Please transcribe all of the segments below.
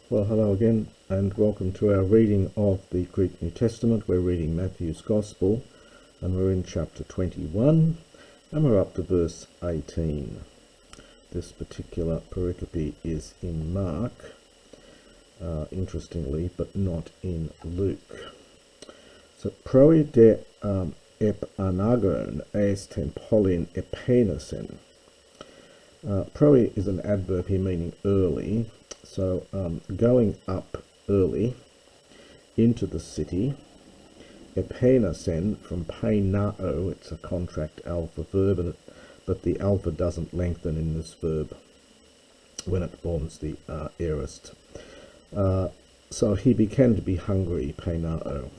Well, hello again, and welcome to our reading of the Greek New Testament. We're reading Matthew's Gospel, and we're in chapter 21, and we're up to verse 18. This particular pericope is in Mark, interestingly, but not in Luke. So, proi de ep anagon esten polin epenesen. Proi is an adverb here meaning early. So going up early into the city. Epenesen from peinao, it's a contract alpha verb, but the alpha doesn't lengthen in this verb when it forms the aorist. So he began to be hungry, peinao.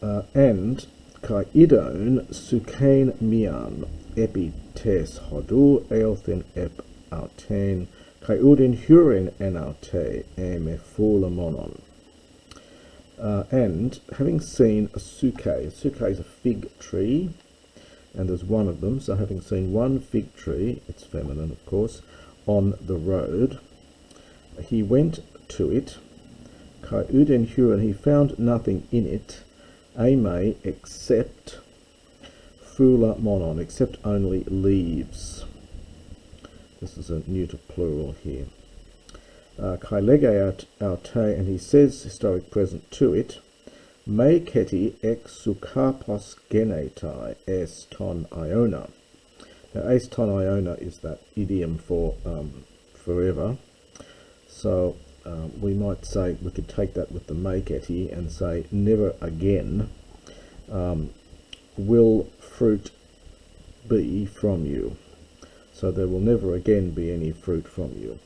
And kai idon sukain mian epi tes hodu eothen ep auten kai udin hurin enaute me monon. And having seen a suke is a fig tree, and there's one of them, so having seen one fig tree, it's feminine of course, on the road, he went to it, kai udin hurin, he found nothing in it, ame except fula monon, except only leaves. This is a neuter plural here. Kai lege aute, and he says, historic present, to it, me keti ex sukapos genetai es ton iona. Now, es ton iona is that idiom for forever. So we might say, we could take that with the me keti and say, never again will fruit be from you. So there will never again be any fruit from you.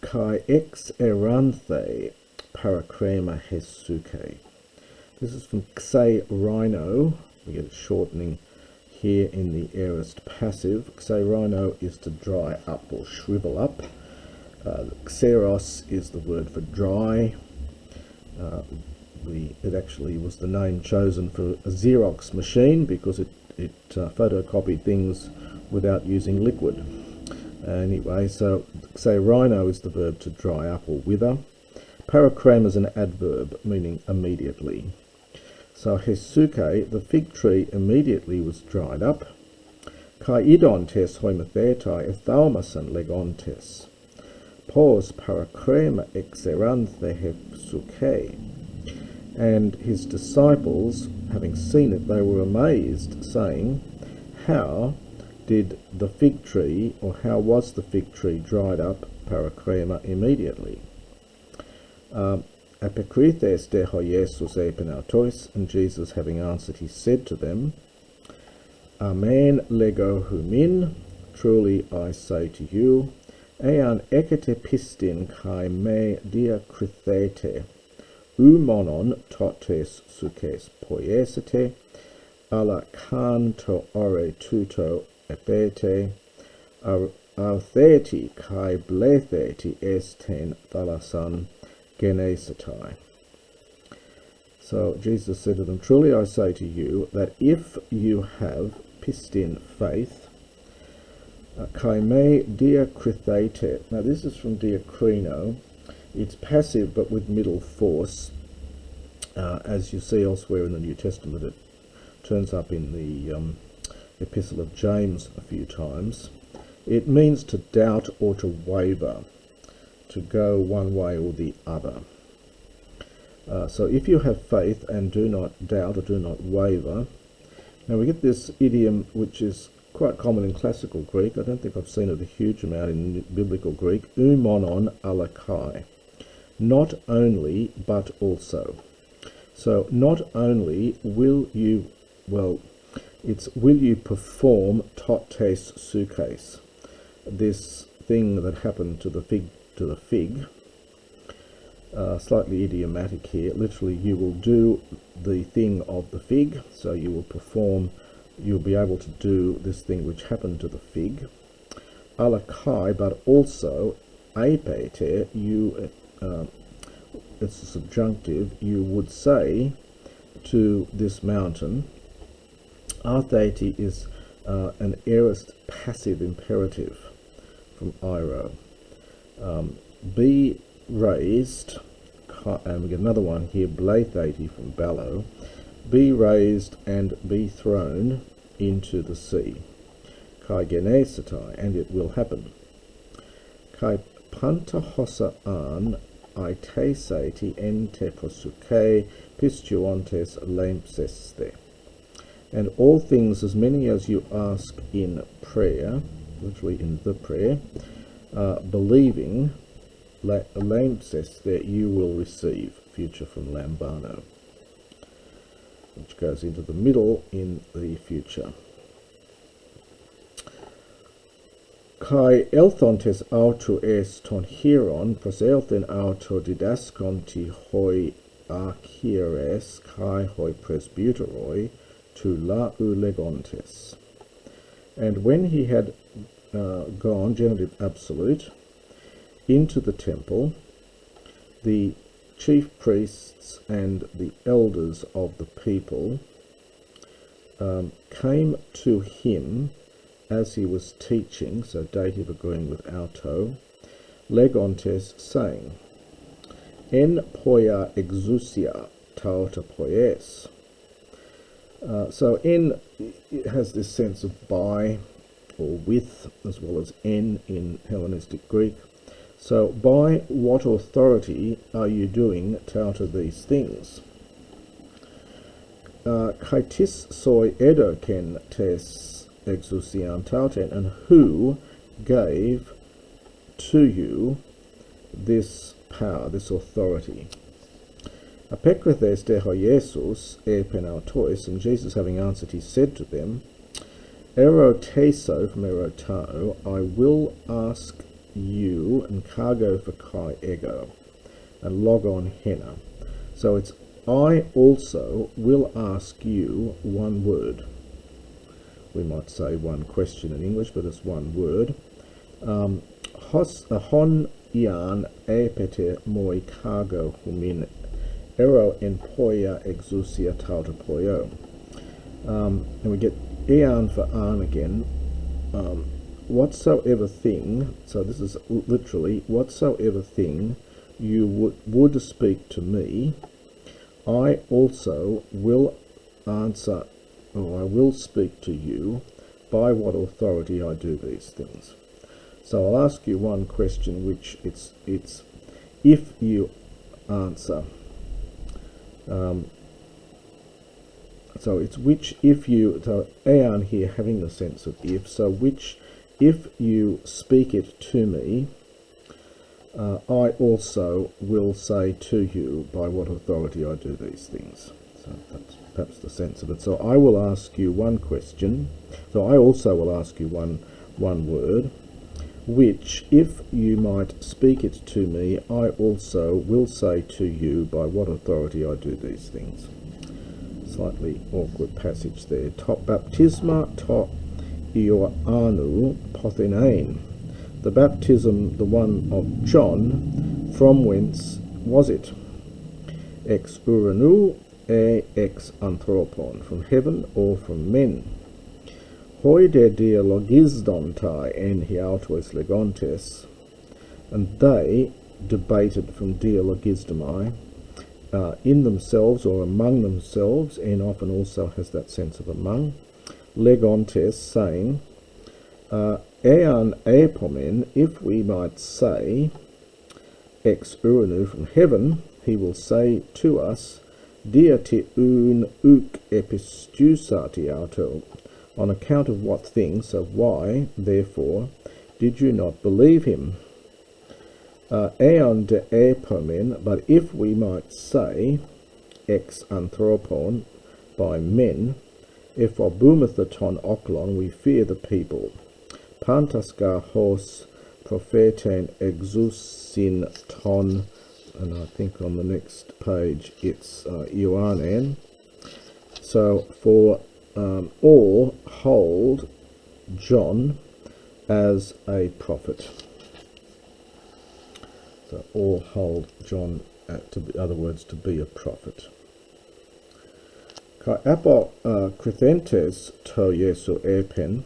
Kai ex eranthe paracrema hesuke. This is from xe rhino. We get a shortening here in the aorist passive. Xe rhino is to dry up or shrivel up. Xeros is the word for dry. It actually was the name chosen for a Xerox machine because it photocopied things without using liquid. Anyway, so say rhino is the verb to dry up or wither. Paracrema is an adverb meaning immediately. So hesuke, the fig tree, immediately was dried up. Kai idontes hoimathetai ethaumasan legontes. Pos paracrema exeranthe hesuke. And his disciples, having seen it, they were amazed, saying, how did the fig tree, or how was the fig tree dried up, paracrema, immediately? Apokrithes de ho Jesus epenautois, and Jesus having answered, he said to them, Amen lego humin, truly I say to you, ean ekete pistin kai me diakrithete, monon totes sukes poiesete, ala kanto ore tuto epete, artheti kai bletheti esten thalasan genesetai. So Jesus said to them, truly I say to you that if you have pistin faith, kai me diakrithete. Now this is from diakrino. It's passive but with middle force, as you see elsewhere in the New Testament. It turns up in the Epistle of James a few times. It means to doubt or to waver, to go one way or the other. So if you have faith and do not doubt or do not waver, now we get this idiom which is quite common in classical Greek. I don't think I've seen it a huge amount in biblical Greek. Monon alakai. Not only, but also. So not only will you, it's will you perform totes sukes, this thing that happened to the fig, slightly idiomatic here. Literally, you will do the thing of the fig, so you will perform, you'll be able to do this thing which happened to the fig. Alakai, but also, apete, you, it's a subjunctive, you would say to this mountain. Artheti is an aorist passive imperative. from Iro. Be raised, and we get another one here, Blathati from Ballo. Be raised and be thrown into the sea. Kai genesatai, and it will happen. Kai pantahosa an aitesati ente prosuke pistuontes lempseste. And all things, as many as you ask in prayer, literally in the prayer, believing, lempseste, that you will receive, future from Lambano, which goes into the middle in the future. Kai elthontes auto es ton hieron, proselthen auto didasconti hoi archieres kai hoi presbyteroi to lau legontes. And when he had gone, genitive absolute, into the temple, the chief priests and the elders of the people came to him as he was teaching, so dative agreeing with auto, legontes, saying, en poia exousia tauta poies. So en, it has this sense of by or with, as well as en in Hellenistic Greek. So by what authority are you doing tauta these things? Kaitis soi edoken tes exousian tauten, and who gave to you this power, this authority? Apekrithes deho Jesus penautois, and Jesus having answered, he said to them, Eroteso, from erotao, I will ask you, and cargo for kai ego, and logon hena. So it's I also will ask you one word. We might say one question in English, but it's one word. Hon ian epete moi cargo humin ero en poia exousia tauta poio. And we get ean for an again. Whatsoever thing, so this is literally, whatsoever thing you would speak to me, I also will answer, or I will speak to you, by what authority I do these things. So I'll ask you one question, which it's if you answer. So it's which if you, so aeon here having the sense of if, so which if you speak it to me, I also will say to you by what authority I do these things. So that's perhaps the sense of it. So I will ask you one question, so I also will ask you one word, which if you might speak it to me, I also will say to you by what authority I do these things. Slightly awkward passage there. Top baptisma to Ioannou pothenein. The baptism, the one of John, from whence was it? Ex uranou ex anthropon, from heaven or from men? Hoi de dialogisdontai en hiautois legontes, and they debated from dialogisdomai, in themselves or among themselves, and often also has that sense of among, legontes, saying, ean epomen, if we might say, ex uranou, from heaven, he will say to us, dia te un uk epistusati auto, on account of what things, so why, therefore, did you not believe him? Eon de epomen, but if we might say, ex anthropon, by men, if obumethaton oklon, we fear the people. Pantaska hos propheten exousin ton, and I think on the next page it's Ioannan. So for all hold John as a prophet. So all hold John, other words, to be a prophet. Kai apo Chrithentes to Jesu epen,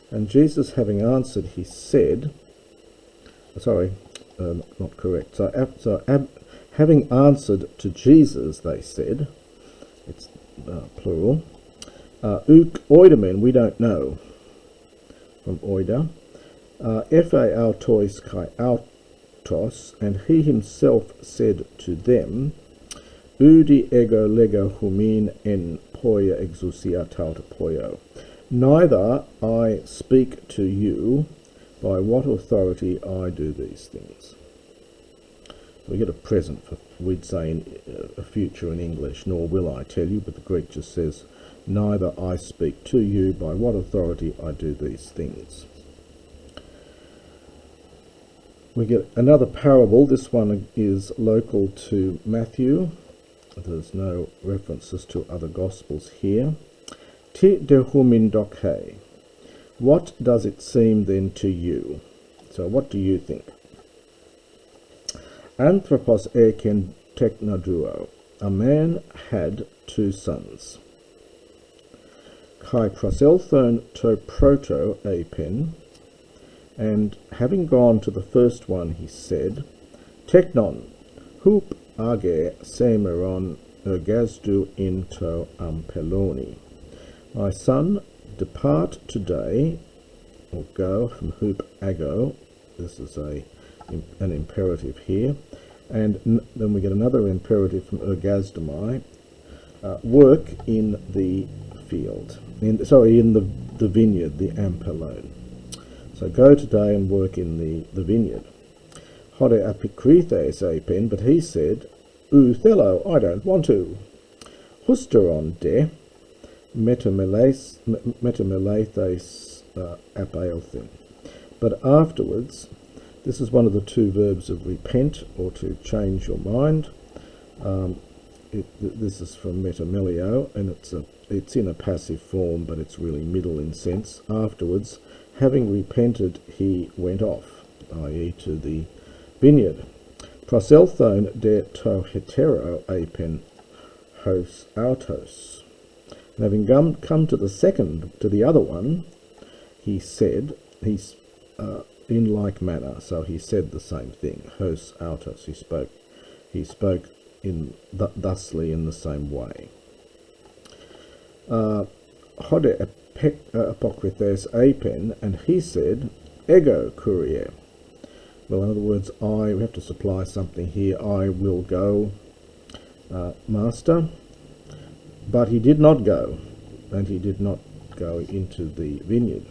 and Jesus having answered, he said, sorry, not correct. Having answered to Jesus, they said, it's plural. Oidamen, we don't know, from oida. Ephe autois kai autos, and he himself said to them, Udi ego lego humin en poia exousia tauta poio. Neither I speak to you by what authority I do these things. We get a present for, we'd say in a future in English, nor will I tell you, but the Greek just says, neither I speak to you by what authority I do these things. We get another parable. This one is local to Matthew. There's no references to other Gospels here. Ti dehumin dokhe. What does it seem then to you? So what do you think? Anthropos eken teknoduo. A man had 2 sons. Kai proselthon to proto apen. And having gone to the first one, he said, Teknon, hup age semeron ergazdu into ampeloni. My son, depart today, or go from hup ago. This is an imperative here. And then we get another imperative from ergazdamai, work in the field. In the vineyard, the ampelon. So go today and work in the vineyard. Hode apikrithes apen, but he said, Thello, I don't want to. Husteron de metamelathes apaelthin. But afterwards, this is one of the 2 verbs of repent, or to change your mind. This is from metamelio, and it's in a passive form, but it's really middle in sense. Afterwards, having repented, he went off, i.e. to the vineyard. Proselthon de to hetero apen hos autos. And having come to the other one, he said, in like manner, so he said the same thing, hos autos, he spoke in thusly in the same way. Hode apokrithes apen, and he said, ego courier. Well, in other words, we have to supply something here. I will go, master. But he did not go, and he did not go into the vineyard.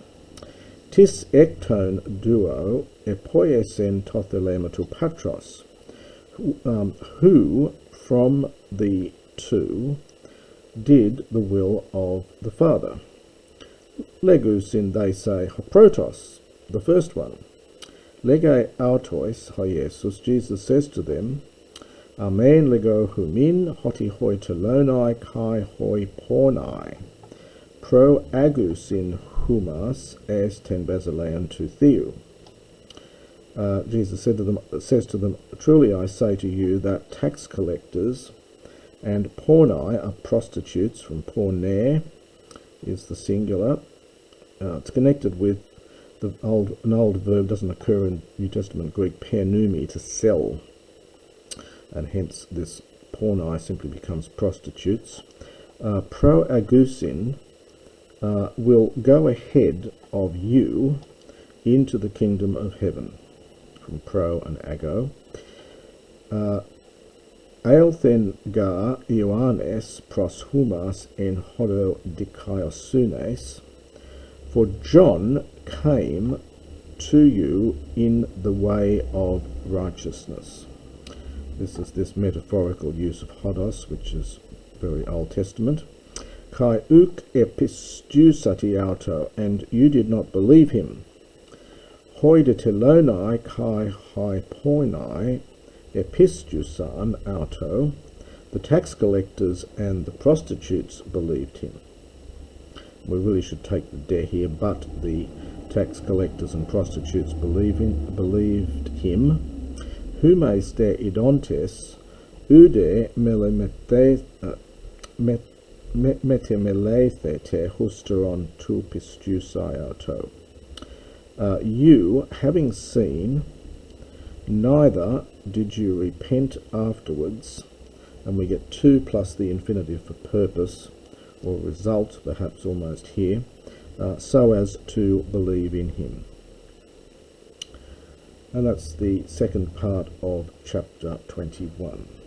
Tis ekton duo epoiesen tothelematou patros, who from the 2 did the will of the Father. Legusin, they say, hoprotos, the first one. Lege autois hoiesus, Jesus says to them, Amen lego humin hoti hoi telonai kai hoi pornai. Pro agusin humas es ten basileon to theou. Jesus says to them, truly I say to you that tax collectors and pornai are prostitutes, from porner is the singular. It's connected with an old verb, doesn't occur in New Testament Greek, pernumi, to sell, and hence this pornai simply becomes prostitutes. Pro agusin will go ahead of you into the kingdom of heaven, from pro and ago. Aelthen ga Ioannes pros humas en hodo dikaiosunes, for John came to you in the way of righteousness. This is this metaphorical use of hodos, which is very Old Testament. Kai uk epistusati auto, and you did not believe him. Hoi de telonai kai hai poinai epistusan auto, the tax collectors and the prostitutes believed him. We really should take the de here, but the tax collectors and prostitutes believed him. Humes de idontes ude metemelethete husteron tu pistusai auto. You, having seen neither did you repent afterwards, and we get to plus the infinitive for purpose, or result, perhaps almost here, so as to believe in him. And that's the second part of chapter 21.